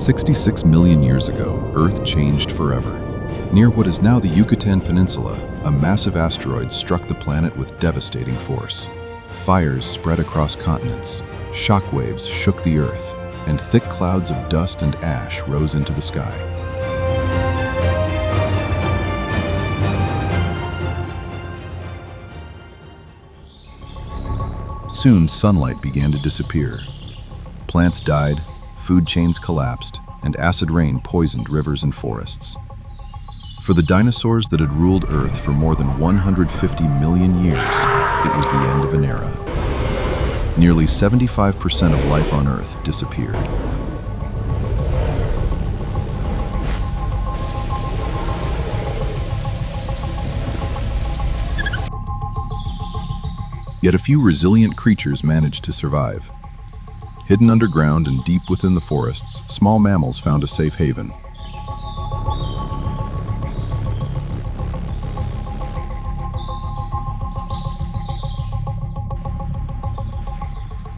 66 million years ago, Earth changed forever. Near what is now the Yucatan Peninsula, a massive asteroid struck the planet with devastating force. Fires spread across continents, shockwaves shook the Earth, and thick clouds of dust and ash rose into the sky. Soon, sunlight began to disappear. Plants died, food chains collapsed, and acid rain poisoned rivers and forests. For the dinosaurs that had ruled Earth for more than 150 million years, it was the end of an era. Nearly 75% of life on Earth disappeared. Yet a few resilient creatures managed to survive. Hidden underground and deep within the forests, small mammals found a safe haven.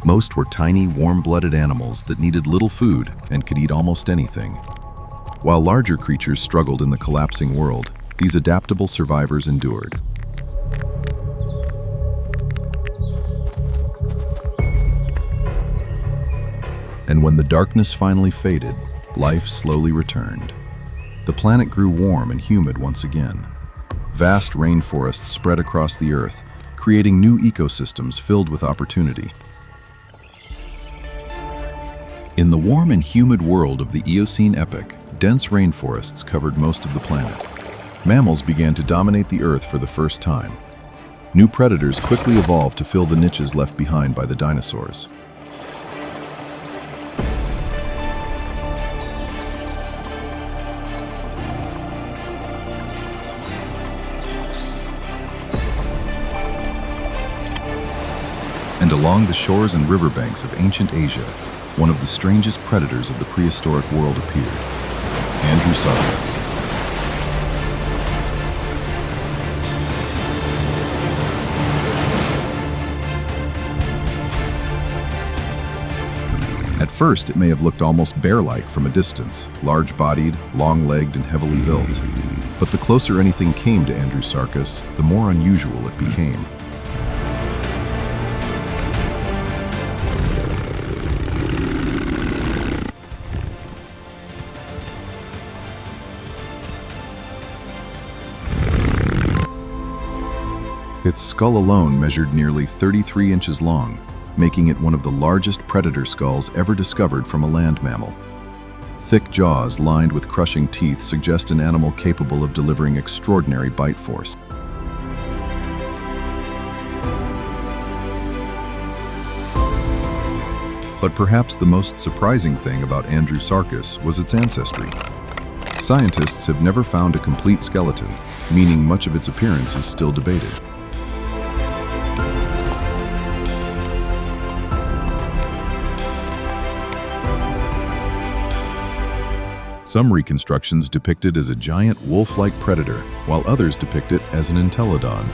Most were tiny, warm-blooded animals that needed little food and could eat almost anything. While larger creatures struggled in the collapsing world, these adaptable survivors endured. And when the darkness finally faded, life slowly returned. The planet grew warm and humid once again. Vast rainforests spread across the Earth, creating new ecosystems filled with opportunity. In the warm and humid world of the Eocene Epoch, dense rainforests covered most of the planet. Mammals began to dominate the Earth for the first time. New predators quickly evolved to fill the niches left behind by the dinosaurs. And along the shores and riverbanks of ancient Asia, one of the strangest predators of the prehistoric world appeared, Andrewsarchus. At first, it may have looked almost bear-like from a distance, large-bodied, long-legged, and heavily built. But the closer anything came to Andrewsarchus, the more unusual it became. Its skull alone measured nearly 33 inches long, making it one of the largest predator skulls ever discovered from a land mammal. Thick jaws lined with crushing teeth suggest an animal capable of delivering extraordinary bite force. But perhaps the most surprising thing about Andrewsarchus was its ancestry. Scientists have never found a complete skeleton, meaning much of its appearance is still debated. Some reconstructions depict it as a giant wolf-like predator, while others depict it as an entelodon.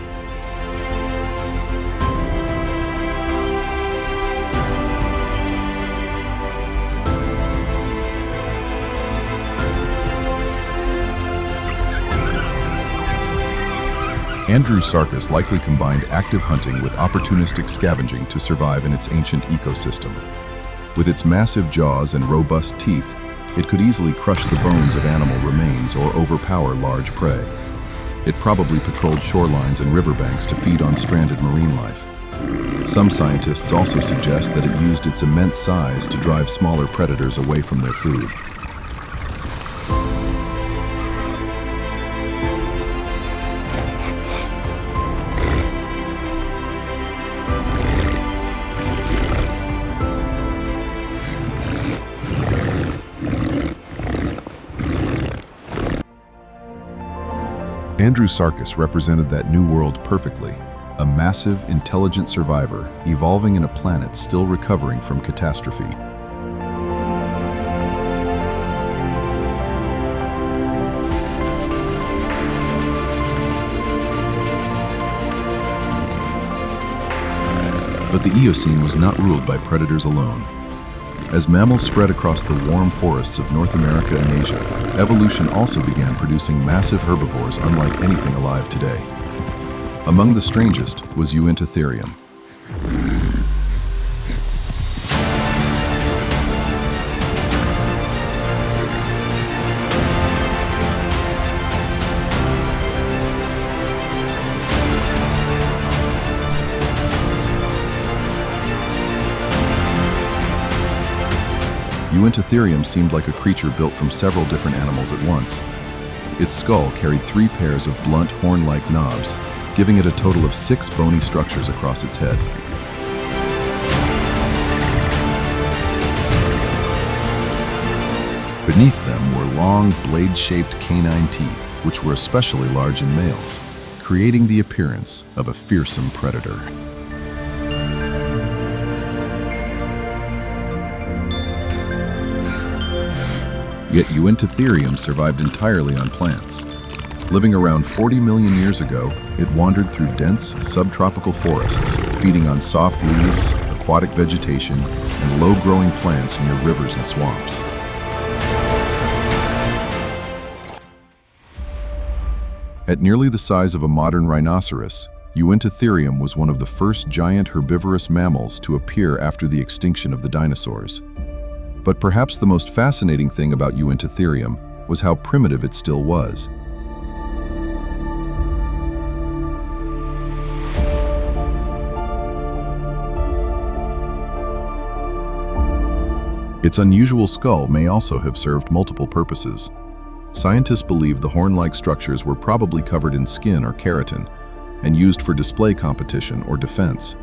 Andrewsarchus likely combined active hunting with opportunistic scavenging to survive in its ancient ecosystem. With its massive jaws and robust teeth, it could easily crush the bones of animal remains or overpower large prey. It probably patrolled shorelines and riverbanks to feed on stranded marine life. Some scientists also suggest that it used its immense size to drive smaller predators away from their food. Andrewsarchus represented that new world perfectly, a massive, intelligent survivor evolving in a planet still recovering from catastrophe. But the Eocene was not ruled by predators alone. As mammals spread across the warm forests of North America and Asia, evolution also began producing massive herbivores unlike anything alive today. Among the strangest was Uintatherium. Uintatherium seemed like a creature built from several different animals at once. Its skull carried 3 pairs of blunt, horn-like knobs, giving it a total of 6 bony structures across its head. Beneath them were long, blade-shaped canine teeth, which were especially large in males, creating the appearance of a fearsome predator. Yet Uintatherium survived entirely on plants. Living around 40 million years ago, it wandered through dense, subtropical forests, feeding on soft leaves, aquatic vegetation, and low-growing plants near rivers and swamps. At nearly the size of a modern rhinoceros, Uintatherium was one of the first giant herbivorous mammals to appear after the extinction of the dinosaurs. But perhaps the most fascinating thing about Uintatherium was how primitive it still was. Its unusual skull may also have served multiple purposes. Scientists believe the horn-like structures were probably covered in skin or keratin and used for display competition or defense.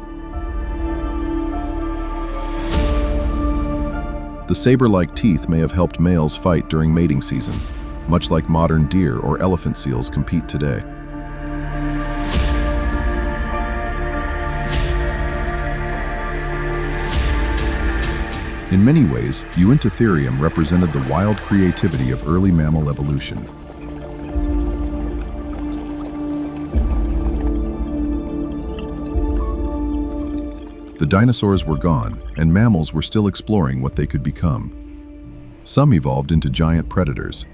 The saber-like teeth may have helped males fight during mating season, much like modern deer or elephant seals compete today. In many ways, Uintatherium represented the wild creativity of early mammal evolution. The dinosaurs were gone, and mammals were still exploring what they could become. Some evolved into giant predators.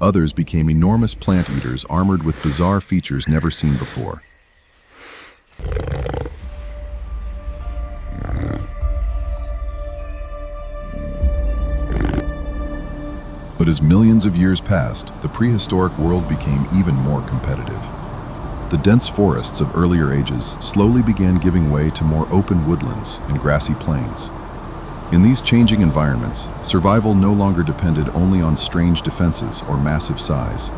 Others became enormous plant eaters armored with bizarre features never seen before. But as millions of years passed, the prehistoric world became even more competitive. The dense forests of earlier ages slowly began giving way to more open woodlands and grassy plains. In these changing environments, survival no longer depended only on strange defenses or massive size.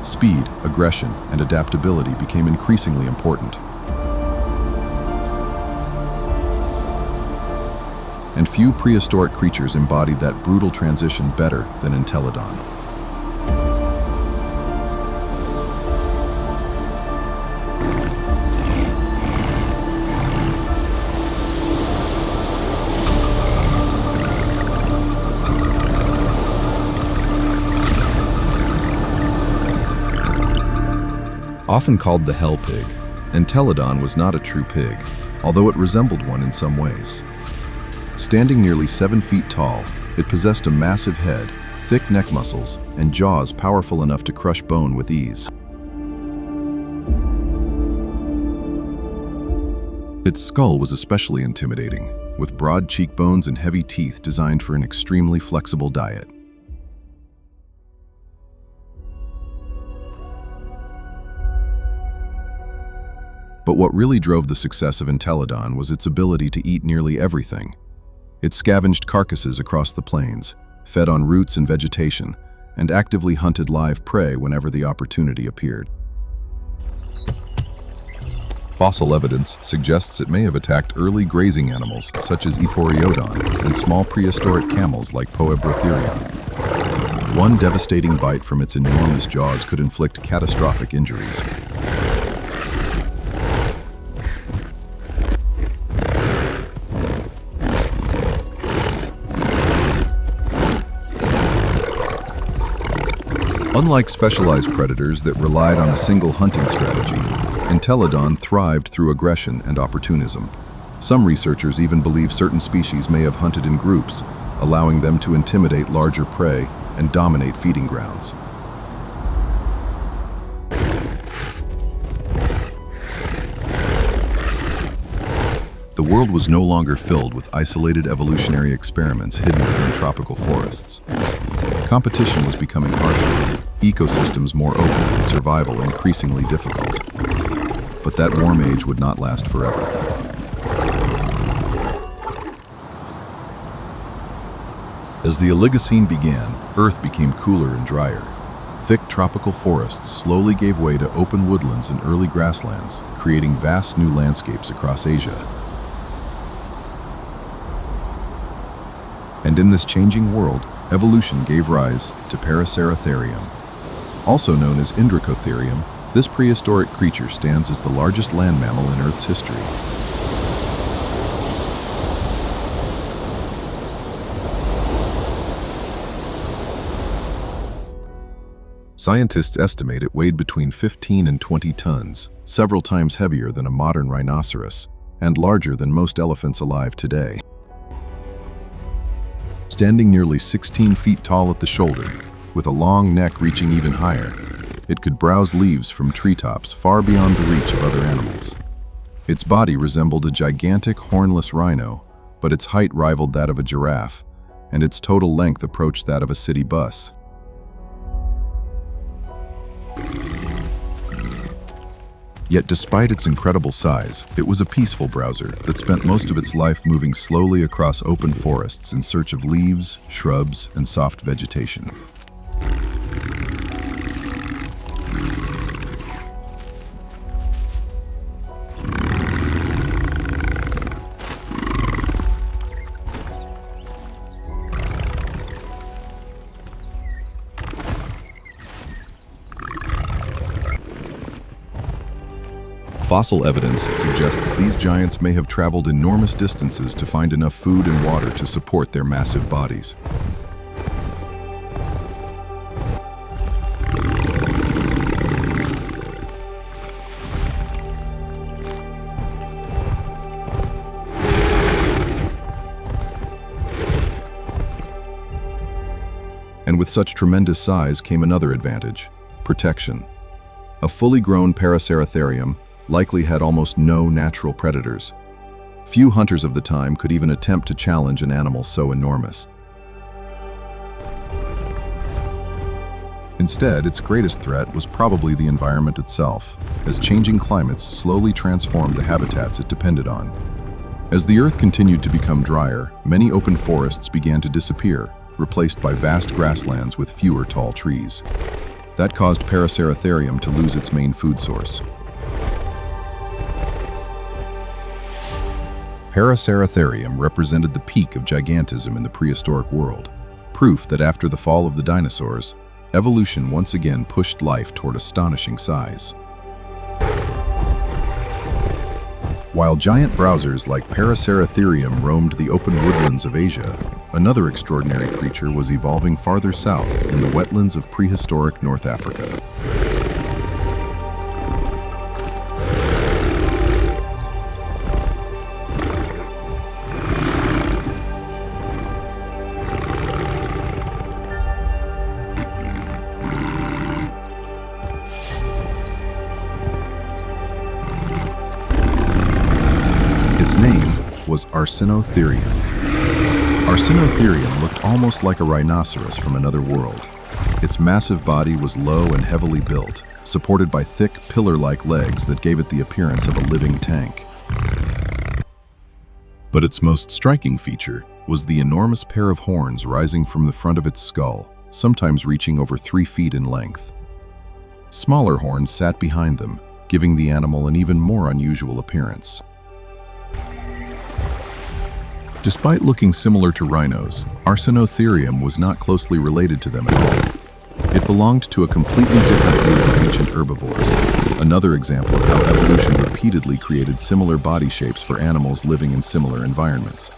Speed, aggression, and adaptability became increasingly important. And few prehistoric creatures embodied that brutal transition better than Entelodon. Often called the hell pig, Entelodon was not a true pig, although it resembled one in some ways. Standing nearly 7 feet tall, it possessed a massive head, thick neck muscles, and jaws powerful enough to crush bone with ease. Its skull was especially intimidating, with broad cheekbones and heavy teeth designed for an extremely flexible diet. But what really drove the success of Entelodon was its ability to eat nearly everything. It scavenged carcasses across the plains, fed on roots and vegetation, and actively hunted live prey whenever the opportunity appeared. Fossil evidence suggests it may have attacked early grazing animals such as Eporhiodon and small prehistoric camels like Poebrotherium. One devastating bite from its enormous jaws could inflict catastrophic injuries. Unlike specialized predators that relied on a single hunting strategy, Entelodon thrived through aggression and opportunism. Some researchers even believe certain species may have hunted in groups, allowing them to intimidate larger prey and dominate feeding grounds. The world was no longer filled with isolated evolutionary experiments hidden within tropical forests. Competition was becoming harsher, ecosystems more open, and survival increasingly difficult. But that warm age would not last forever. As the Oligocene began, Earth became cooler and drier. Thick tropical forests slowly gave way to open woodlands and early grasslands, creating vast new landscapes across Asia. And in this changing world, evolution gave rise to Paraceratherium. Also known as Indricotherium, this prehistoric creature stands as the largest land mammal in Earth's history. Scientists estimate it weighed between 15 and 20 tons, several times heavier than a modern rhinoceros, and larger than most elephants alive today. Standing nearly 16 feet tall at the shoulder, with a long neck reaching even higher, it could browse leaves from treetops far beyond the reach of other animals. Its body resembled a gigantic hornless rhino, but its height rivaled that of a giraffe, and its total length approached that of a city bus. Yet despite its incredible size, it was a peaceful browser that spent most of its life moving slowly across open forests in search of leaves, shrubs, and soft vegetation. Fossil evidence suggests these giants may have traveled enormous distances to find enough food and water to support their massive bodies. And with such tremendous size came another advantage: protection. A fully grown Paraceratherium likely had almost no natural predators. Few hunters of the time could even attempt to challenge an animal so enormous. Instead, its greatest threat was probably the environment itself, as changing climates slowly transformed the habitats it depended on. As the Earth continued to become drier, many open forests began to disappear, replaced by vast grasslands with fewer tall trees. That caused Paraceratherium to lose its main food source. Paraceratherium represented the peak of gigantism in the prehistoric world, proof that after the fall of the dinosaurs, evolution once again pushed life toward astonishing size. While giant browsers like Paraceratherium roamed the open woodlands of Asia, another extraordinary creature was evolving farther south in the wetlands of prehistoric North Africa. Its name was Arsinotherium. Arsinotherium looked almost like a rhinoceros from another world. Its massive body was low and heavily built, supported by thick, pillar-like legs that gave it the appearance of a living tank. But its most striking feature was the enormous pair of horns rising from the front of its skull, sometimes reaching over 3 feet in length. Smaller horns sat behind them, giving the animal an even more unusual appearance. Despite looking similar to rhinos, Arsinotherium was not closely related to them at all. It belonged to a completely different group of ancient herbivores, another example of how evolution repeatedly created similar body shapes for animals living in similar environments.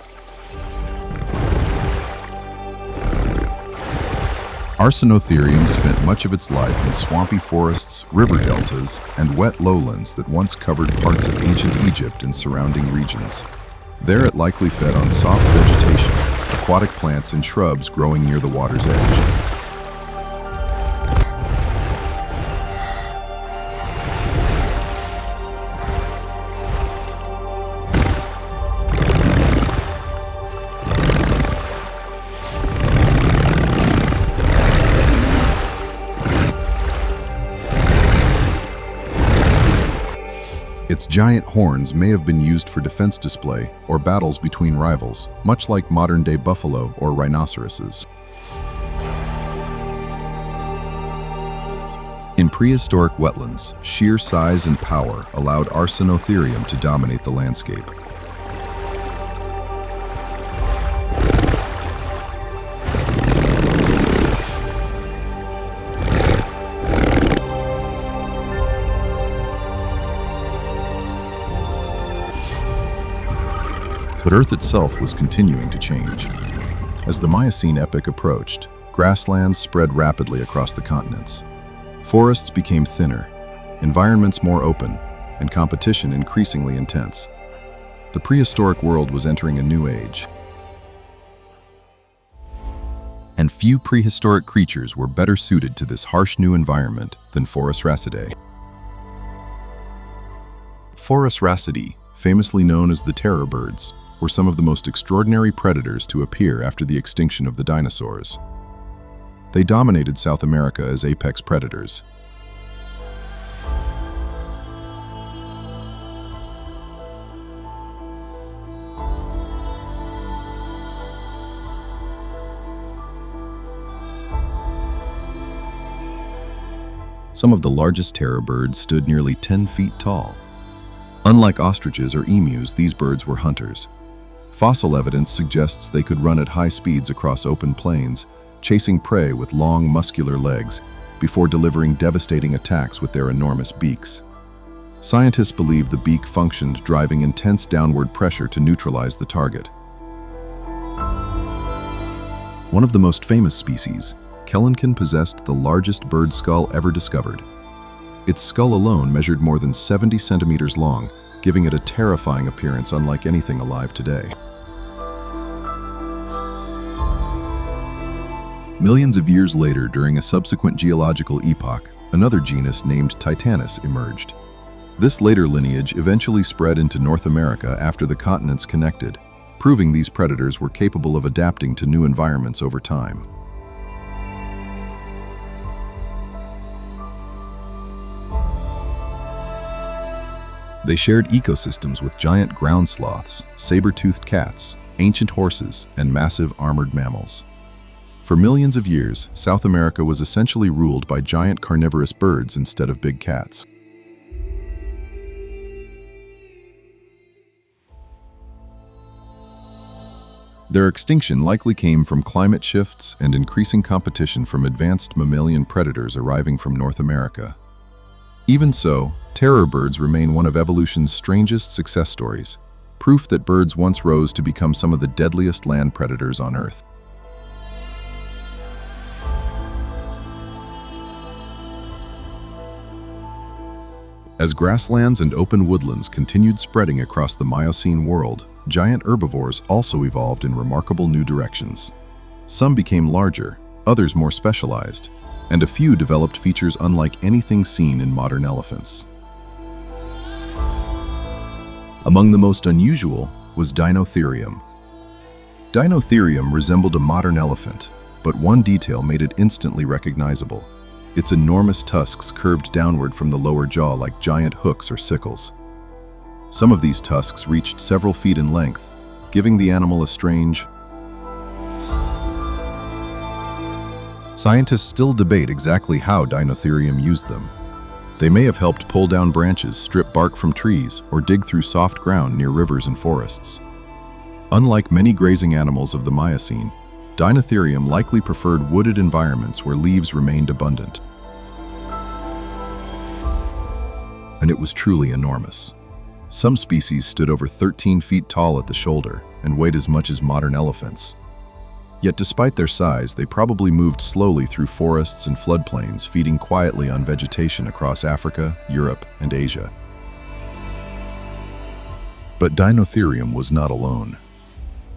Arsinotherium spent much of its life in swampy forests, river deltas, and wet lowlands that once covered parts of ancient Egypt and surrounding regions. There it likely fed on soft vegetation, aquatic plants and shrubs growing near the water's edge. Its giant horns may have been used for defense display or battles between rivals, much like modern-day buffalo or rhinoceroses. In prehistoric wetlands, sheer size and power allowed Arsinotherium to dominate the landscape. But Earth itself was continuing to change. As the Miocene Epoch approached, grasslands spread rapidly across the continents. Forests became thinner, environments more open, and competition increasingly intense. The prehistoric world was entering a new age. And few prehistoric creatures were better suited to this harsh new environment than Phorusrhacidae. Phorusrhacidae, famously known as the terror birds, were some of the most extraordinary predators to appear after the extinction of the dinosaurs. They dominated South America as apex predators. Some of the largest terror birds stood nearly 10 feet tall. Unlike ostriches or emus, these birds were hunters. Fossil evidence suggests they could run at high speeds across open plains, chasing prey with long, muscular legs, before delivering devastating attacks with their enormous beaks. Scientists believe the beak functioned driving intense downward pressure to neutralize the target. One of the most famous species, Kelenkin possessed the largest bird skull ever discovered. Its skull alone measured more than 70 centimeters long, giving it a terrifying appearance unlike anything alive today. Millions of years later, during a subsequent geological epoch, another genus named Titanus emerged. This later lineage eventually spread into North America after the continents connected, proving these predators were capable of adapting to new environments over time. They shared ecosystems with giant ground sloths, saber-toothed cats, ancient horses, and massive armored mammals. For millions of years, South America was essentially ruled by giant carnivorous birds instead of big cats. Their extinction likely came from climate shifts and increasing competition from advanced mammalian predators arriving from North America. Even so, terror birds remain one of evolution's strangest success stories, proof that birds once rose to become some of the deadliest land predators on Earth. As grasslands and open woodlands continued spreading across the Miocene world, giant herbivores also evolved in remarkable new directions. Some became larger, others more specialized, and a few developed features unlike anything seen in modern elephants. Among the most unusual was Dinotherium. Dinotherium resembled a modern elephant, but one detail made it instantly recognizable. Its enormous tusks curved downward from the lower jaw like giant hooks or sickles. Some of these tusks reached several feet in length, giving the animal a strange. Scientists still debate exactly how Dinotherium used them. They may have helped pull down branches, strip bark from trees, or dig through soft ground near rivers and forests. Unlike many grazing animals of the Miocene, Dinotherium likely preferred wooded environments where leaves remained abundant. And it was truly enormous. Some species stood over 13 feet tall at the shoulder and weighed as much as modern elephants. Yet despite their size, they probably moved slowly through forests and floodplains, feeding quietly on vegetation across Africa, Europe, and Asia. But Dinotherium was not alone.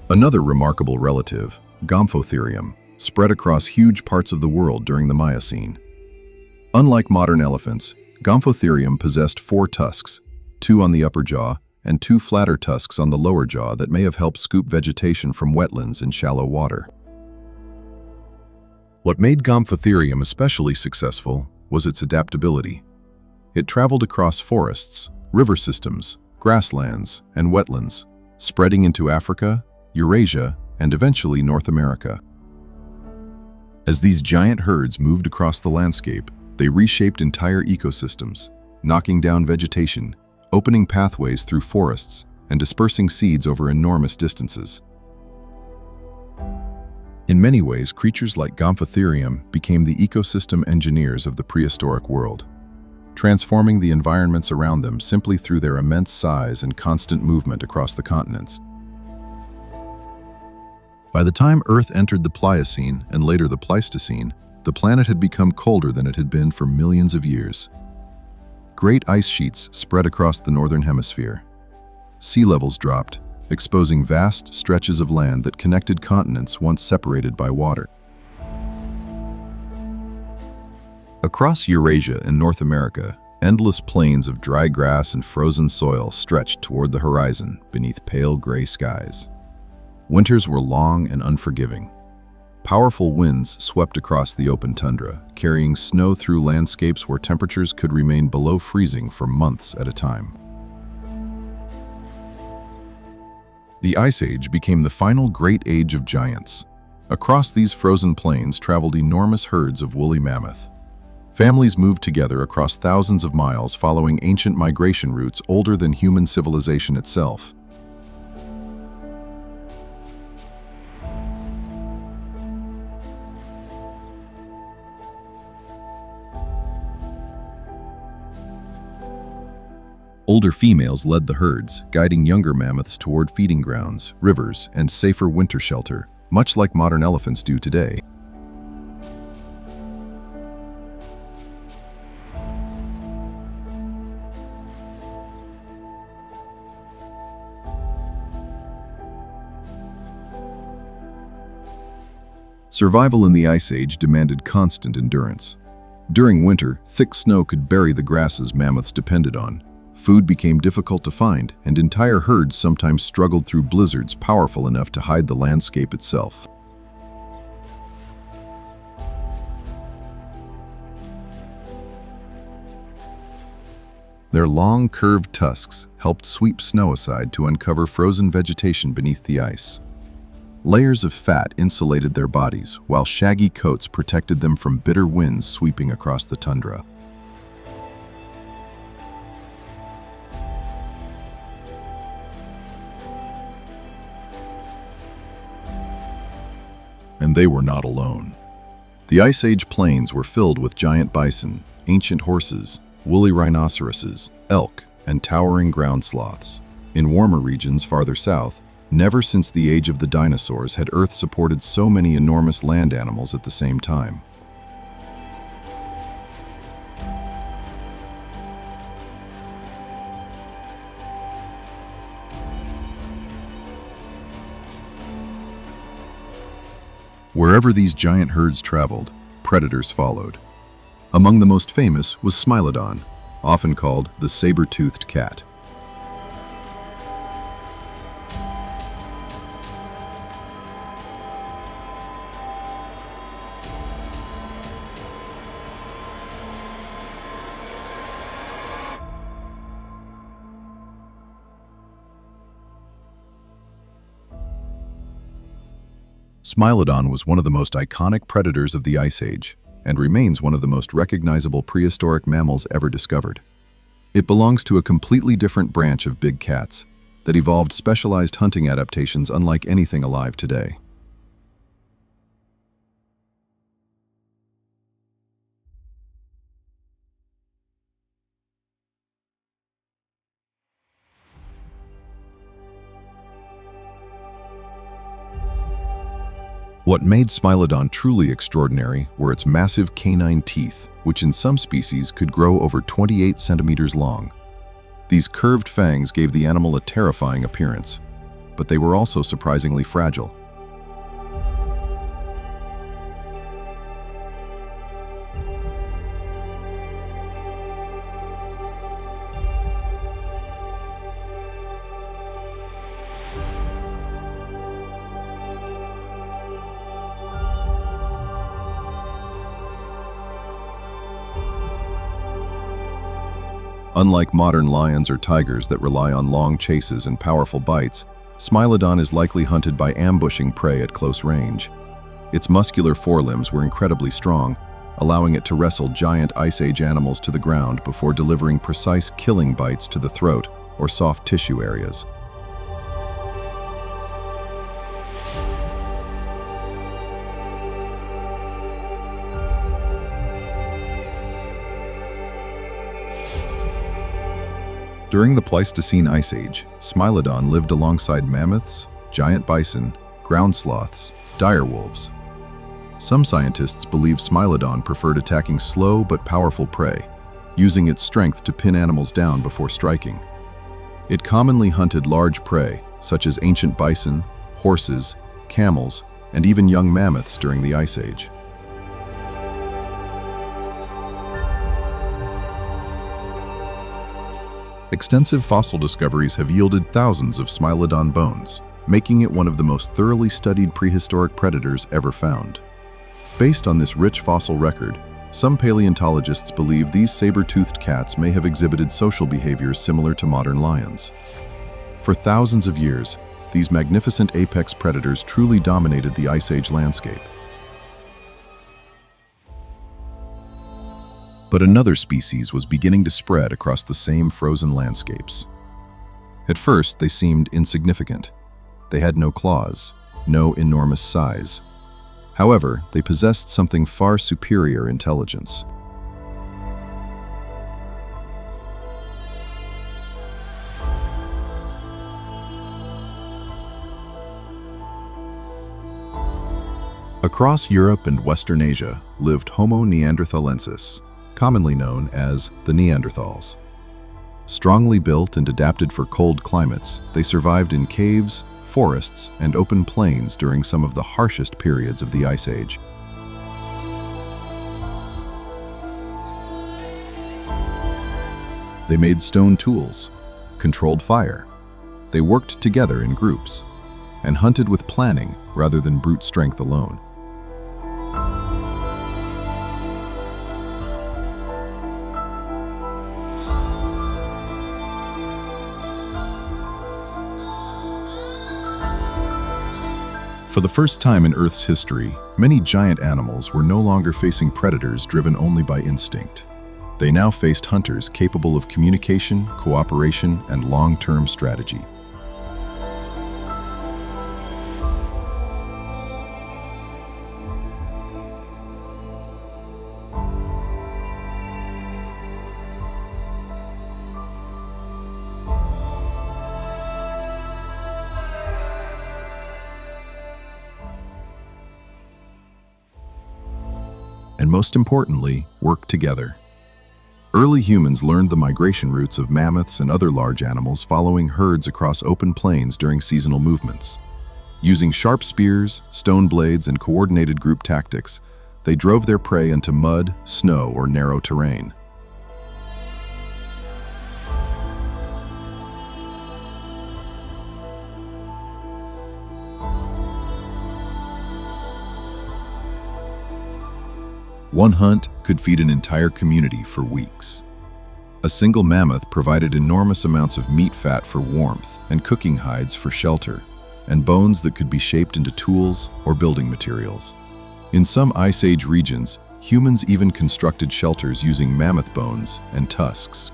Another remarkable relative, Gomphotherium, spread across huge parts of the world during the Miocene. Unlike modern elephants, Gomphotherium possessed 4 tusks, 2 on the upper jaw and 2 flatter tusks on the lower jaw that may have helped scoop vegetation from wetlands in shallow water. What made Gomphotherium especially successful was its adaptability. It traveled across forests, river systems, grasslands, and wetlands, spreading into Africa, Eurasia, and eventually North America. As these giant herds moved across the landscape, they reshaped entire ecosystems, knocking down vegetation, opening pathways through forests, and dispersing seeds over enormous distances. In many ways, creatures like Gomphotherium became the ecosystem engineers of the prehistoric world, transforming the environments around them simply through their immense size and constant movement across the continents. By the time Earth entered the Pliocene and later the Pleistocene, the planet had become colder than it had been for millions of years. Great ice sheets spread across the northern hemisphere. Sea levels dropped, exposing vast stretches of land that connected continents once separated by water. Across Eurasia and North America, endless plains of dry grass and frozen soil stretched toward the horizon beneath pale gray skies. Winters were long and unforgiving. Powerful winds swept across the open tundra, carrying snow through landscapes where temperatures could remain below freezing for months at a time. The Ice Age became the final great age of giants. Across these frozen plains traveled enormous herds of woolly mammoth. Families moved together across thousands of miles following ancient migration routes older than human civilization itself. Older females led the herds, guiding younger mammoths toward feeding grounds, rivers, and safer winter shelter, much like modern elephants do today. Survival in the Ice Age demanded constant endurance. During winter, thick snow could bury the grasses mammoths depended on. Food became difficult to find, and entire herds sometimes struggled through blizzards powerful enough to hide the landscape itself. Their long, curved tusks helped sweep snow aside to uncover frozen vegetation beneath the ice. Layers of fat insulated their bodies, while shaggy coats protected them from bitter winds sweeping across the tundra. And they were not alone. The Ice Age plains were filled with giant bison, ancient horses, woolly rhinoceroses, elk, and towering ground sloths. In warmer regions farther south, never since the age of the dinosaurs had Earth supported so many enormous land animals at the same time. Wherever these giant herds traveled, predators followed. Among the most famous was Smilodon, often called the saber-toothed cat. Smilodon was one of the most iconic predators of the Ice Age, and remains one of the most recognizable prehistoric mammals ever discovered. It belongs to a completely different branch of big cats that evolved specialized hunting adaptations unlike anything alive today. What made Smilodon truly extraordinary were its massive canine teeth, which in some species could grow over 28 centimeters long. These curved fangs gave the animal a terrifying appearance, but they were also surprisingly fragile. Unlike modern lions or tigers that rely on long chases and powerful bites, Smilodon is likely hunted by ambushing prey at close range. Its muscular forelimbs were incredibly strong, allowing it to wrestle giant Ice Age animals to the ground before delivering precise killing bites to the throat or soft tissue areas. During the Pleistocene Ice Age, Smilodon lived alongside mammoths, giant bison, ground sloths, direwolves. Some scientists believe Smilodon preferred attacking slow but powerful prey, using its strength to pin animals down before striking. It commonly hunted large prey, such as ancient bison, horses, camels, and even young mammoths during the Ice Age. Extensive fossil discoveries have yielded thousands of Smilodon bones, making it one of the most thoroughly studied prehistoric predators ever found. Based on this rich fossil record, some paleontologists believe these saber-toothed cats may have exhibited social behaviors similar to modern lions. For thousands of years, these magnificent apex predators truly dominated the Ice Age landscape. But another species was beginning to spread across the same frozen landscapes. At first, they seemed insignificant. They had no claws, no enormous size. However, they possessed something far superior intelligence. Across Europe and Western Asia lived Homo neanderthalensis, commonly known as the Neanderthals. Strongly built and adapted for cold climates, they survived in caves, forests, and open plains during some of the harshest periods of the Ice Age. They made stone tools, controlled fire. They worked together in groups, and hunted with planning rather than brute strength alone. For the first time in Earth's history, many giant animals were no longer facing predators driven only by instinct. They now faced hunters capable of communication, cooperation, and long-term strategy. And most importantly, work together. Early humans learned the migration routes of mammoths and other large animals following herds across open plains during seasonal movements. Using sharp spears, stone blades, and coordinated group tactics, they drove their prey into mud, snow, or narrow terrain. One hunt could feed an entire community for weeks. A single mammoth provided enormous amounts of meat fat for warmth and cooking hides for shelter, and bones that could be shaped into tools or building materials. In some Ice Age regions, humans even constructed shelters using mammoth bones and tusks.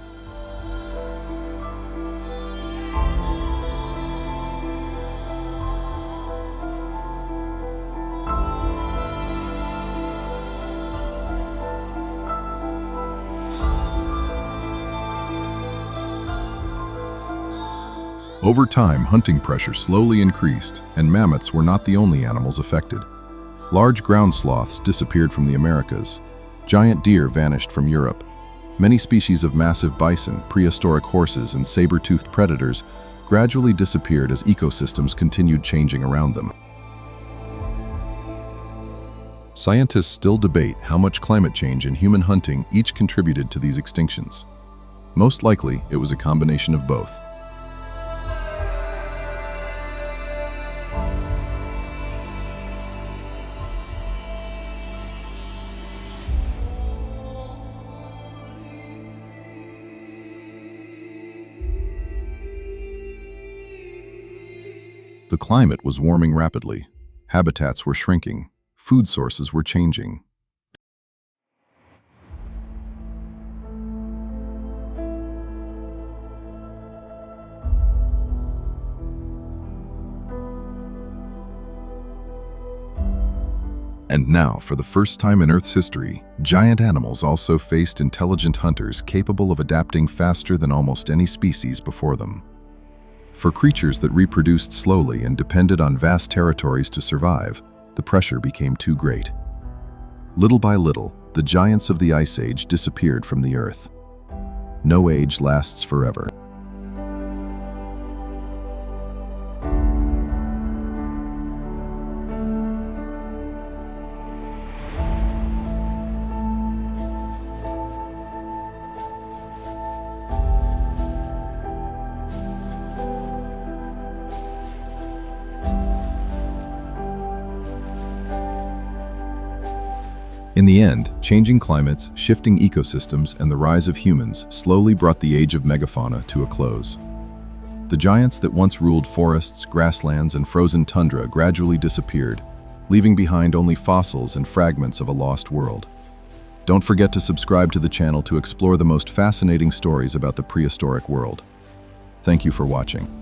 Over time, hunting pressure slowly increased, and mammoths were not the only animals affected. Large ground sloths disappeared from the Americas. Giant deer vanished from Europe. Many species of massive bison, prehistoric horses, and saber-toothed predators gradually disappeared as ecosystems continued changing around them. Scientists still debate how much climate change and human hunting each contributed to these extinctions. Most likely, it was a combination of both. The climate was warming rapidly. Habitats were shrinking. Food sources were changing. And now, for the first time in Earth's history, giant animals also faced intelligent hunters capable of adapting faster than almost any species before them. For creatures that reproduced slowly and depended on vast territories to survive, the pressure became too great. Little by little, the giants of the Ice Age disappeared from the Earth. No age lasts forever. In the end, changing climates, shifting ecosystems, and the rise of humans slowly brought the age of megafauna to a close. The giants that once ruled forests, grasslands, and frozen tundra gradually disappeared, leaving behind only fossils and fragments of a lost world. Don't forget to subscribe to the channel to explore the most fascinating stories about the prehistoric world. Thank you for watching.